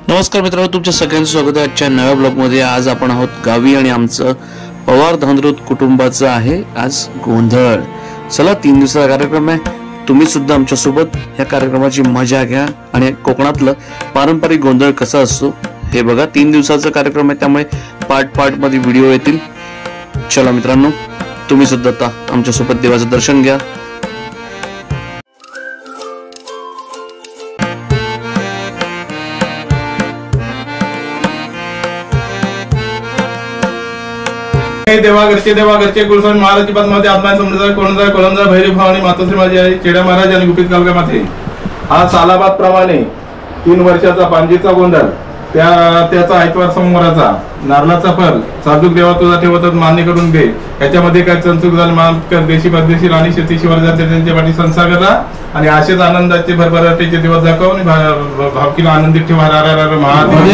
नमस्कार मित्रांनो, तुमच्या सगळ्यांचं स्वागत आहे आजच्या नव्या ब्लॉगमध्ये। आज आपण आहोत गावी आणि आमचं पवार धांद्रुत कुटुंबाचं आहे आज गोंधळ। चला 3 दिवसाचा कार्यक्रम आहे, तुम्ही सुद्धा आमच्या सोबत या कार्यक्रमाची मजा घ्या आणि कोकणातलं पारंपरिक गोंधळ कसा असतो हे बघा। 3 दिवसाचा कार्यक्रम आहे, त्यामुळे पार्ट मध्ये व्हिडिओ येतील। चला मित्रांनो, तुम्ही सुद्धा आता आमच्या सोबत देवाचं दर्शन घ्या। देवाघरचे कुलस्वामी महाराज पद्मावती आत्मा समुद्र कोणजा कोलंजा भैरी भवानी मातोश्री माझी आई चेड्या महाराज आणि गुपित कालका माते। हा सालाबाद प्रमाणे 3 वर्षाचा पांजीचा गोंधळ, त्याचा ऐतवार सोमवाराचा नारळाचा फल साधुक देवा तुझा ठेवतात मान्य करून घे। याच्यामध्ये काय चंचूक झाले माफ कर। देशी परदेशी राणी शेती शिवार जाते त्यांच्या पाठी संसार करा आणि असेच आनंदाचे भरभराटीचे दिवस दाखव आणि भावकीला आनंदित ठेवा। महादेव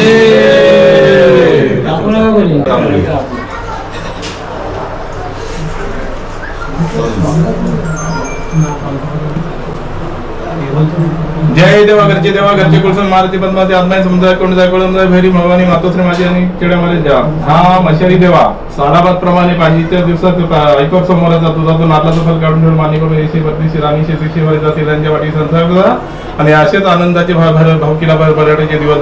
जय देवाघरचे कुलस्वामी महाराज पद्मावती आत्मा समुद्र कोणजा भैरी भवानी मातोश्री माझी आणि चेड्या महाराज। हा मशारी देवा सालाबाद प्रमाणे पाहिजेच्या दिवसात ऐकवर समोराचा तुझा तो नारळाचा फल काढून ठेवून मान्य करून देशी परदेशी राणी शेती शिवार जाते त्यांच्या वाटी संसार करा आणि असेच आनंदाचे भावकीला भरभराटीचे दिवस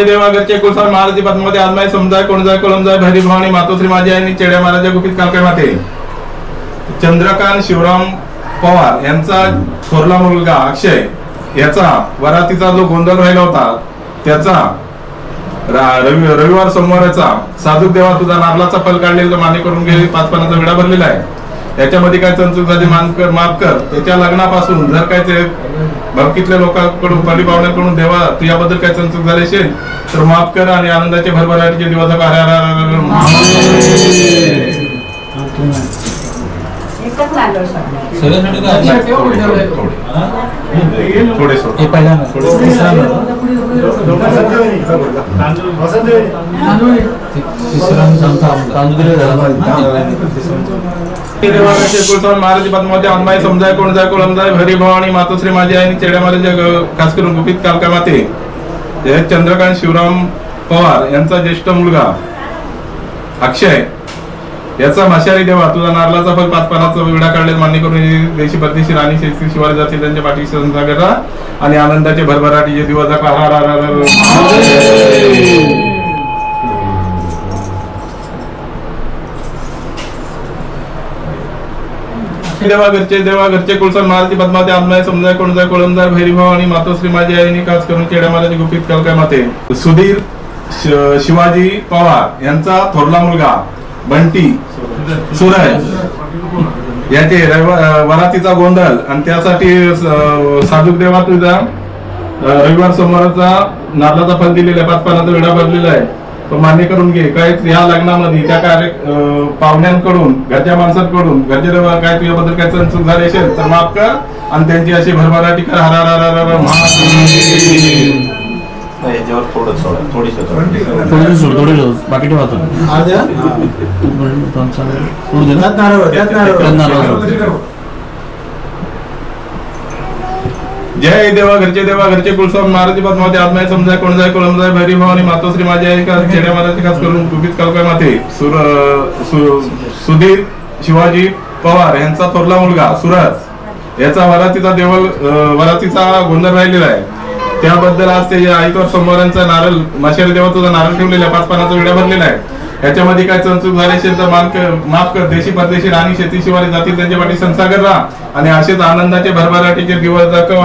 देवाघरचे कुलस्वामी महाराज पद्मावती आत्मा समुद्र कोणजा भैरी भवानी मातोश्री माझी आणि चेड्या महाराज गुपित कालका माते। चंद्रकांत शिवराम पवार यांचा थोरला मुलगा अक्षय याचा वरातीचा जो गोंधळ राहिला होता त्याचा रविवार सोमवाराचा साधुक देवा तुझा नारळाचा फल काढलेला मान्य करून घे 5 पानाचा विडा भरलेला आहे। याच्यामध्ये काय चंचूक झाली माफ कर। त्याच्या लग्नापासून जर काय भक्तीतल्या लोकांकडून परी पाहुण्याकडून देवा तुझ्याबद्दल काय चंचूक झाले असेल तर माफ कर आणि आनंदाचे भरभराटीचे दिवस महाराज पद्मावती आत्मा समुद्र कोणजा भैरी भवानी मातोश्री माझी आणि चेड्या महाराज खास करून गुपित कालका माते। चंद्रकांत शिवराम पवार यांचा ज्येष्ठ मुलगा अक्षय याचा मशारी देवा तुझा नारळाचा फल 5 पानाचा विडा काढले मान्य करून देशी परदेशी राणी शेती शिवार जाते त्यांच्या पाठी संसार करा आणि आनंदाचे भरभराटीचे दिवस देवाघरचे कुलस्वामी महाराज पद्मावती आत्मा समुद्र कोणजा भैरी भवानी मातोश्री माझी आई खास करून चेड्या महाराज गुपित कालका माते। सुधीर शिवाजी पवार यांचा थोरला मुलगा बंटी सूरज याचे वरातीचा गोंधळ आणि त्यासाठी साधुक देवा तुझा रविवार सोमवाराचा नारळाचा फल दिलेला 5 पानाचा विडा भरलेला आहे तो मान्य करून घे। काय या लग्नामध्ये त्या पाहुण्यांकडून घरच्या माणसांकडून घरचे काय तुझ्याबद्दल काय चंचूक झाले असेल तर माफ कर आणि त्यांची अशी भरभराटी कर। याच्यावर थोडी बाकी जय देवाघरचे कुलस्वामी महाराज पद्मावती आत्मा समुद्र कोणजा भैरी भवानी मातोश्री माझी आई चेड्या महाराज खास करून गुपित कालका माते। सुधीर शिवाजी पवार यांचा थोरला मुलगा सूरज याचा वरातीचा गोंधळ राहिलेला आहे। त्याबद्दल आज ते ऐकवर सोमवारांचा नारळ मशारी देवा तुझा नारळ ठेवलेला 5 पानाचा विडा भरलेला आहे। याच्यामध्ये काय चंचूक झाले असेल तर माफ कर। देशी परदेशी राणी शेती शिवारी जातील त्यांच्या पाठी संसार करा आणि असेच आनंदाचे भरभराटीचे दिवस दाखव।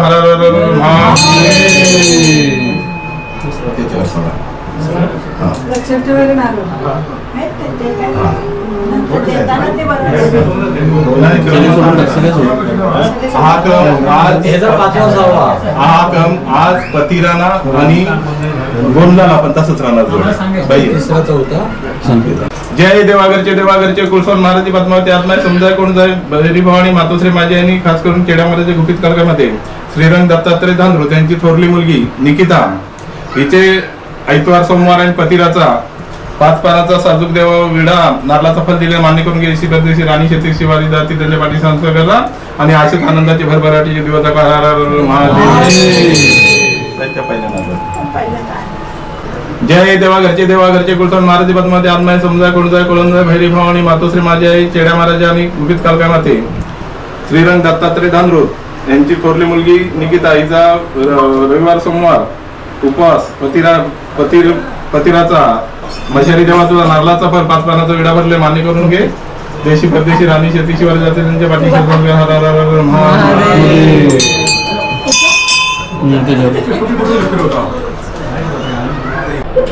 आज पतिराणा आणि गोंधळाला पण तसंच राहणार। जय देवाघरचे कुलस्वामी महाराज पद्मावती आत्मा समुद्र कोणजा भैरी भवानी मातोश्री माझी आणि खास करून चेड्या महाराज गुपित कालका माते। श्रीरंग दत्तात्रय धांद्रुत यांची थोरली मुलगी निकिता हिचे ऐतवार सोमवार आणि पतिराचा 5 पानाचा साजूक देवा विडा नारळाचा फल दिले मान्य करून घे इसी परदेशी राणी शेती शिवारी जाती त्यांच्या पाठी संस्कार करा आणि आशिक आनंदाची भरभराटीची दिवस जय देवा घरचे कुलथान महाराज पद्मावती आत्माय समजाय कोणजाय कोळंजाय भैरी भवानी मातोश्री माझी आई चेड्या महाराजा आणि गुपित कालका माते श्रीरंग दत्तात्रय धानरूत यांची थोरली मुलगी निकिता हिचा रविवार सोमवार उपवास पतिराचा मशारी देवा तुझा नारळाचा फल 5 पानाचा विडा भरले मान्य करून घे देशी परदेशी राणी शेती शिवारी जाते त्यांच्या पाठी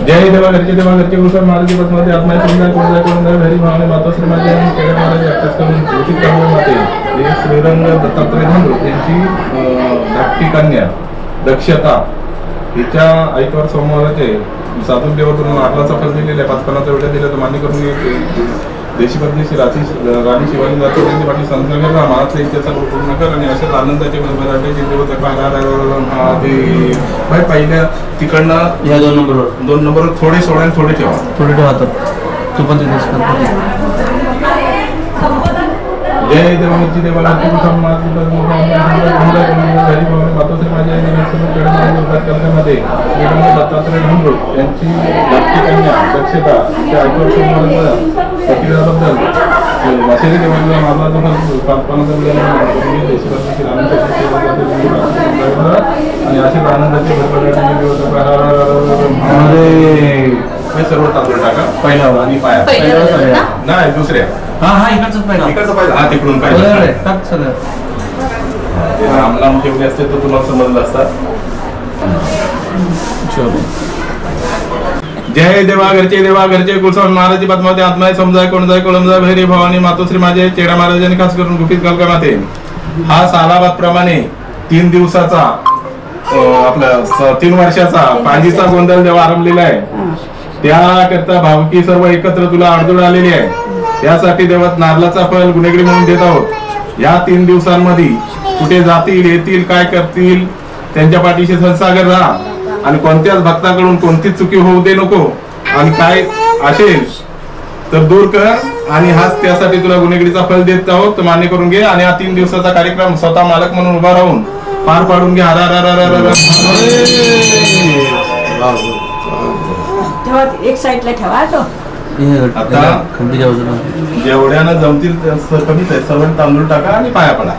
जय देवा घरचे कुलथान महाराज पद्मावती आत्माय समजाय कोणजाय भैरी भवानी मातोश्री माझी आई चेड्या महाराज अभ्यास करून गुपित कालका माते श्रीरंग दत्तात्रय धानरूत यांची धाकटी कन्या दक्षता हिच्या आईतवार सोमवाराचे साधून देवातून नारळाचा फल दिलेला आहे 5 पानाचा विडा दिला तर मान्य करून घे देशी परदेशी राणी शिवानी जाते त्यांच्या पाठी संस्कार करा महाराजच्या इच्छेचा पूर्ण कर आणि अशाच आनंदाचे भरभराटीचे देवता भाई पहिल्या तिकडनं या 2 नंबरवर थोडे सोडा आणि थोडे ठेवा तू पण जय देवा कुलथान मातोश्री माझी आई मध्ये दत्तात्रय धानरूत यांची धाकटी कन्या दक्षता त्या आईतवार सोमवाराबद्दल मशारी देवाला नारळाचा आणि असे आनंदाचे सर्व तांदूळ टाका पहिला आणि पाया नाही दुसऱ्या इकडचं पाहिजे हा तिकडून पाहिजे रामनाम ठेवले असते तर तुला समजलं असतात. जय देवा घरचे कुलथान महाराज पद्मावती आत्माय समजाय कोणजाय कोळंजाय भैरी भवानी मातोश्री माझे चेडा महाराजांनी खास करून गुपित कालका माते हा सालाबाद प्रमाणे 3 दिवसाचा आपला 3 वर्षाचा पांजीचा गोंधळ जेव्हा आरंभलेला आहे त्याकरता भावकी सर्व एकत्र तुला अडचण आलेली आहे. यासाठी देवात नारळाचा फल गुणेगडी म्हणून देत आहोत. या 3 दिवसांमध्ये कुठे जातील येतील काय करतील त्यांच्या पाठीशी संसागर राहा आणि कोणत्याच भक्ताकडून कोणतीच चुकी होऊ दे नको आणि काय असेल तर दूर कर आणि हाच त्यासाठी तुला गुणेगडीचा फल देत आहोत मान्य करून घे आणि हा 3 दिवसाचा कार्यक्रम स्वतः मालक म्हणून उभा राहून पार पाडून घे. एक साईडला ठेवा तो आता जेवढ्यानं जमतील कमीच आहे सर्व तांदूळ टाका आणि पाया पडा.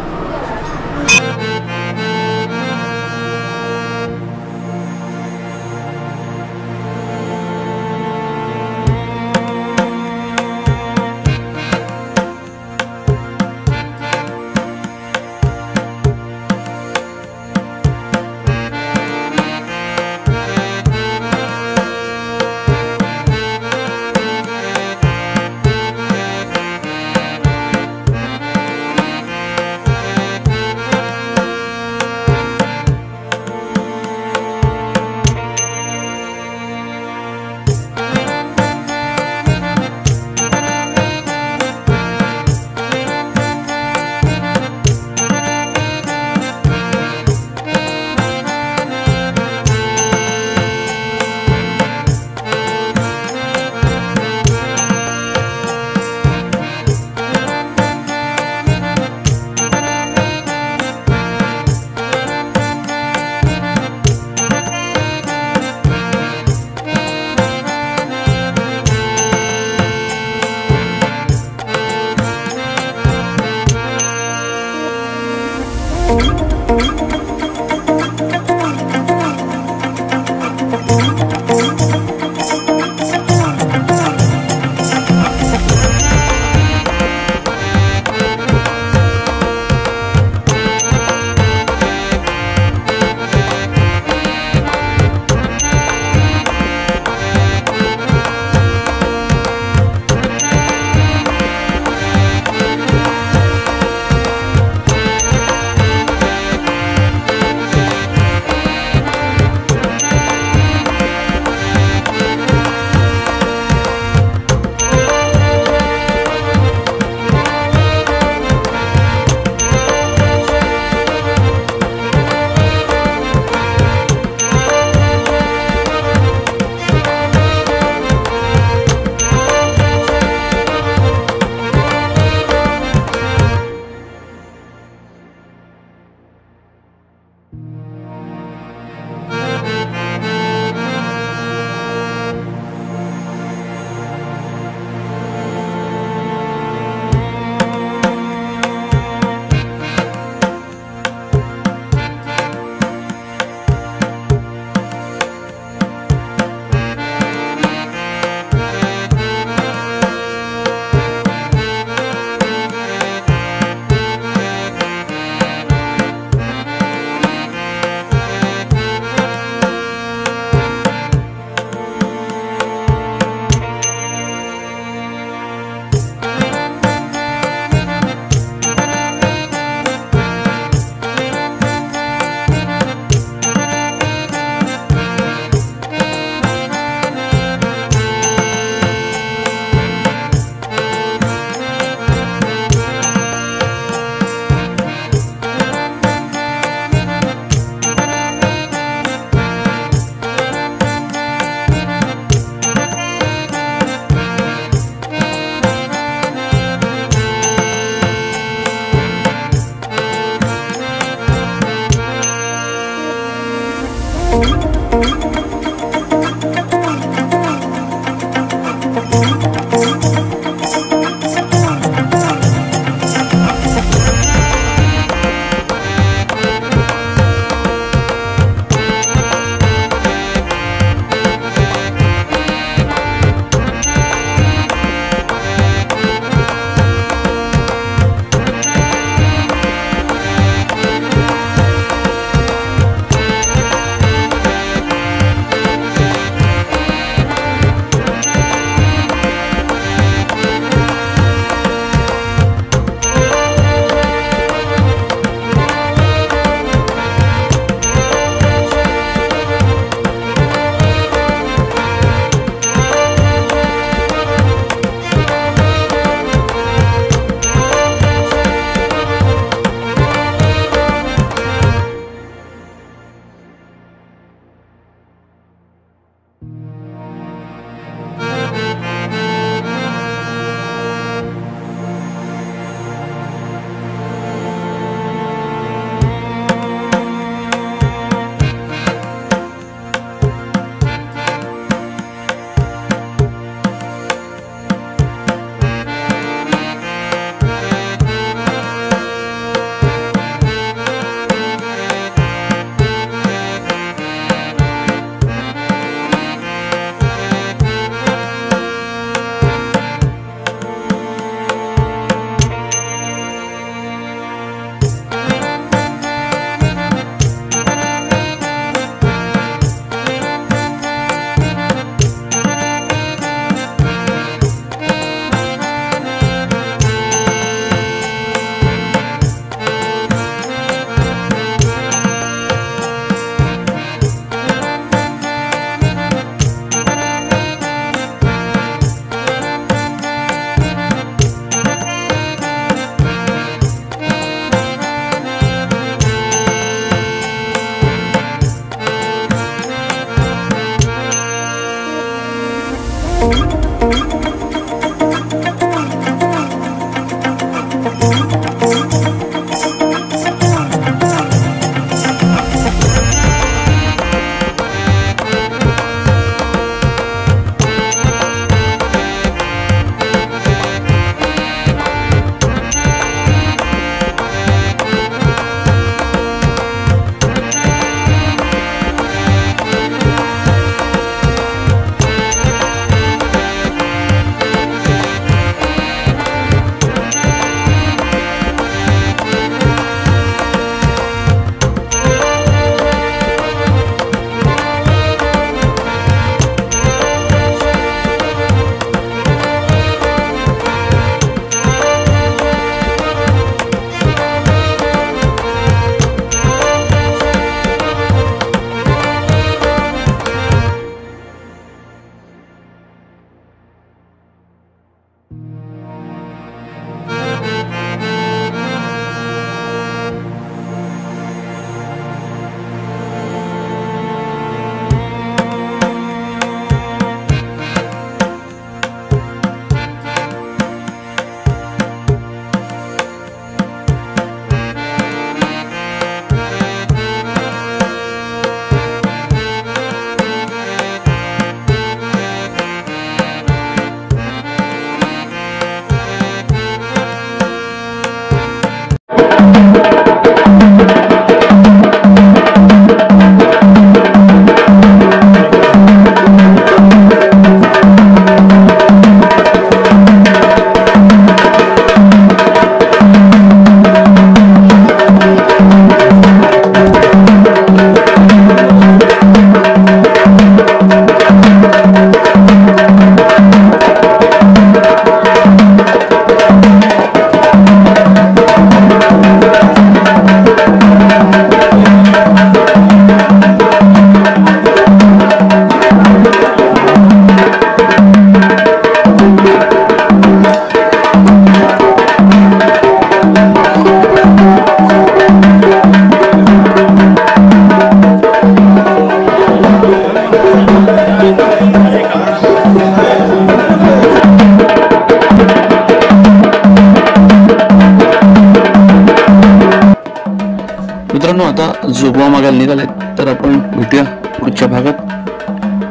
जोगवा मागायला निघाले, तर आपण भेटूया पुढच्या भागात.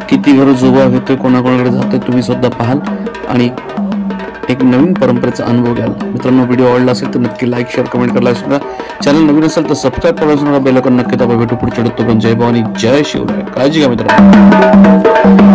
किती घर जोगवा घेतोय, कोणाकोणाकडे जातोय, तुम्ही सुद्धा पाहाल आणि एक नवीन परंपरेचा अनुभव घ्याल. मित्रांनो, व्हिडिओ आवडला असेल तर नक्की लाईक शेअर कमेंट करायला विसरू नका. चॅनल नवीन असेल तर सबस्क्राईब करायला विसरू नका. बेल आयकॉन नक्की दाबा. भेटू पुढच्या व्हिडिओत. जय भवानी, जय शिवराय. काळजी घ्या मित्रांनो.